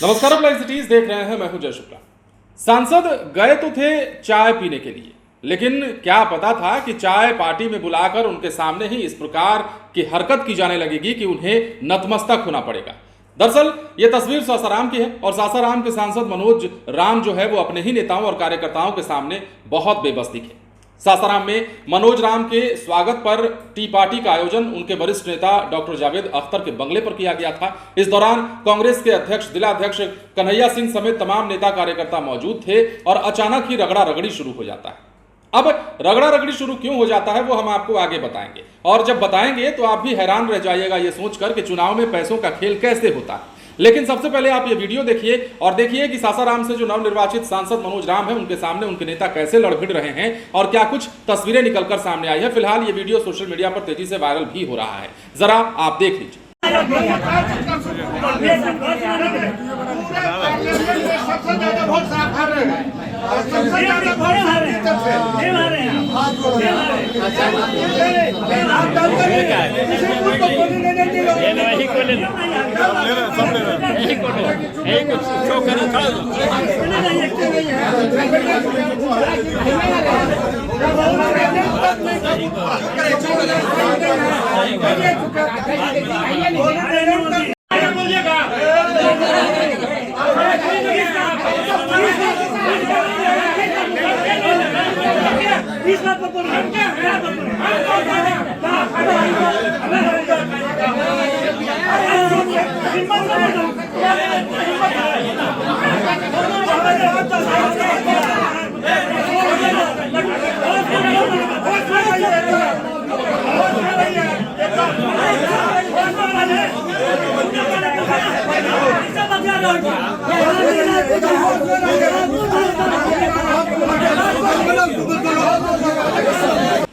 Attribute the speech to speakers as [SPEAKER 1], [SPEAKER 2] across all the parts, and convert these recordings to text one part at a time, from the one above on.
[SPEAKER 1] नमस्कार, आप live cities देख रहे हैं। मैं हूं जय शुक्ला। सांसद गए तो थे चाय पीने के लिए, लेकिन क्या पता था कि चाय पार्टी में बुलाकर उनके सामने ही इस प्रकार की हरकत की जाने लगेगी कि उन्हें नतमस्तक होना पड़ेगा। दरअसल ये तस्वीर सासाराम की है और सासाराम के सांसद मनोज राम जो है वो अपने ही नेताओं और कार्यकर्ताओं के सामने बहुत बेबस दिखे। सासाराम में मनोज राम के स्वागत पर टी पार्टी का आयोजन उनके वरिष्ठ नेता डॉक्टर जावेद अख्तर के बंगले पर किया गया था। इस दौरान कांग्रेस के अध्यक्ष जिलाध्यक्ष कन्हैया सिंह समेत तमाम नेता कार्यकर्ता मौजूद थे और अचानक ही रगड़ा रगड़ी शुरू हो जाता है। अब रगड़ा रगड़ी शुरू क्यों हो जाता है वो हम आपको आगे बताएंगे, और जब बताएंगे तो आप भी हैरान रह जाइएगा ये सोचकर कि चुनाव में पैसों का खेल कैसे होता है। लेकिन सबसे पहले आप ये वीडियो देखिए और देखिए कि सासाराम से जो नवनिर्वाचित सांसद मनोज राम है उनके सामने उनके नेता कैसे लड़भिड़ रहे हैं और क्या कुछ तस्वीरें निकलकर सामने आई है। फिलहाल ये वीडियो सोशल मीडिया पर तेजी से वायरल भी हो रहा है, जरा आप देख लीजिए।
[SPEAKER 2] सबसे ज्यादा वोट साफ खा रहे हैं।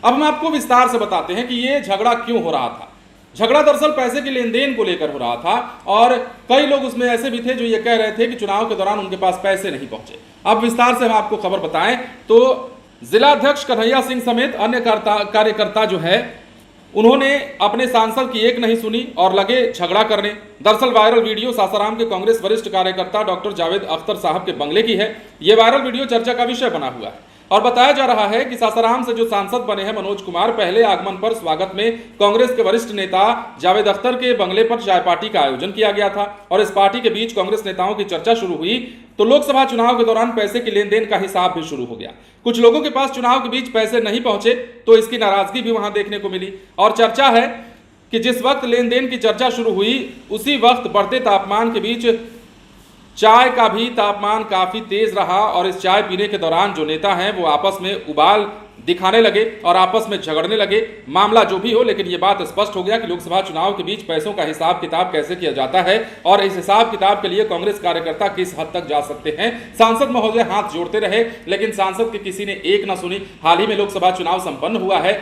[SPEAKER 1] अब हम आपको विस्तार से बताते हैं कि ये झगड़ा क्यों हो रहा था। झगड़ा दरअसल पैसे के लेन देन को लेकर हो रहा था और कई लोग उसमें ऐसे भी थे जो ये कह रहे थे कि चुनाव के दौरान उनके पास पैसे नहीं पहुंचे। अब विस्तार से हम आपको खबर बताएं तो जिलाध्यक्ष कन्हैया सिंह समेत अन्य कार्यकर्ता जो है उन्होंने अपने सांसद की एक नहीं सुनी और लगे झगड़ा करने। दरअसल वायरल वीडियो सासाराम के कांग्रेस वरिष्ठ कार्यकर्ता डॉक्टर जावेद अख्तर साहब के बंगले की है। यह वायरल वीडियो चर्चा का विषय बना हुआ है और बताया जा रहा है कि सासाराम से जो सांसद बने हैं मनोज कुमार, पहले आगमन पर स्वागत में कांग्रेस के वरिष्ठ नेता जावेद अख्तर के बंगले पर चाय पार्टी का आयोजन किया गया था और इस पार्टी के बीच कांग्रेस नेताओं की चर्चा शुरू हुई तो लोकसभा चुनाव के दौरान पैसे के लेन देन का हिसाब भी शुरू हो गया। कुछ लोगों के पास चुनाव के बीच पैसे नहीं पहुंचे तो इसकी नाराजगी भी वहां देखने को मिली और चर्चा है कि जिस वक्त लेन देन की चर्चा शुरू हुई उसी वक्त बढ़ते तापमान के बीच चाय का भी तापमान काफी तेज रहा और इस चाय पीने के दौरान जो नेता हैं वो आपस में उबाल दिखाने लगे और आपस में झगड़ने लगे। मामला जो भी हो, लेकिन ये बात स्पष्ट हो गया कि लोकसभा चुनाव के बीच पैसों का हिसाब किताब कैसे किया जाता है और इस हिसाब किताब के लिए कांग्रेस कार्यकर्ता किस हद तक जा सकते हैं। सांसद महोदय हाथ जोड़ते रहे लेकिन सांसद के किसी ने एक न सुनी। हाल ही में लोकसभा चुनाव संपन्न हुआ है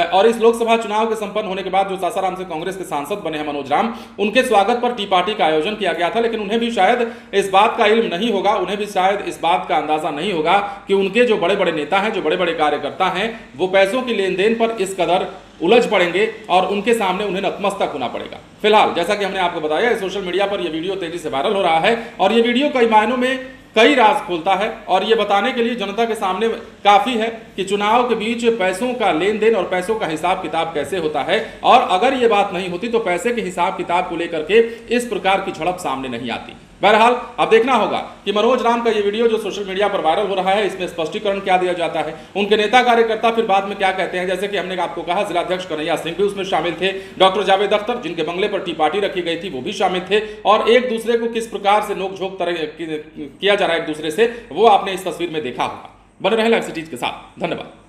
[SPEAKER 1] और इस लोकसभा चुनाव के संपन्न होने के बाद जो सासाराम से कांग्रेस के सांसद बने हैं मनोज राम, उनके स्वागत पर टी पार्टी का आयोजन किया गया था। लेकिन उन्हें भी शायद इस बात का इल्म नहीं होगा, उन्हें भी शायद इस बात का अंदाजा नहीं होगा कि उनके जो बड़े बड़े नेता हैं, जो बड़े बड़े कार्यकर्ता हैं, वो पैसों की लेन देन पर इस कदर उलझ पड़ेंगे और उनके सामने उन्हें नतमस्तक होना पड़ेगा। फिलहाल जैसा कि हमने आपको बताया सोशल मीडिया पर यह वीडियो तेजी से वायरल हो रहा है और यह वीडियो कई मायनों में कई राज खोलता है और ये बताने के लिए जनता के सामने काफी है कि चुनाव के बीच पैसों का लेन देन और पैसों का हिसाब किताब कैसे होता है और अगर ये बात नहीं होती तो पैसे के हिसाब किताब को लेकर के इस प्रकार की झड़प सामने नहीं आती। बहरहाल अब देखना होगा कि मनोज राम का ये वीडियो जो सोशल मीडिया पर वायरल हो रहा है इसमें स्पष्टीकरण क्या दिया जाता है, उनके नेता कार्यकर्ता फिर बाद में क्या कहते हैं। जैसे कि हमने आपको कहा जिलाध्यक्ष कन्हैया सिंह भी उसमें शामिल थे, डॉक्टर जावेद अख्तर जिनके बंगले पर टी पार्टी रखी गई थी वो भी शामिल थे और एक दूसरे को किस प्रकार से नोकझोंक किया जा रहा है एक दूसरे से वो आपने इस तस्वीर में देखा होगा। बने रहे लाइव सिटीज के साथ, धन्यवाद।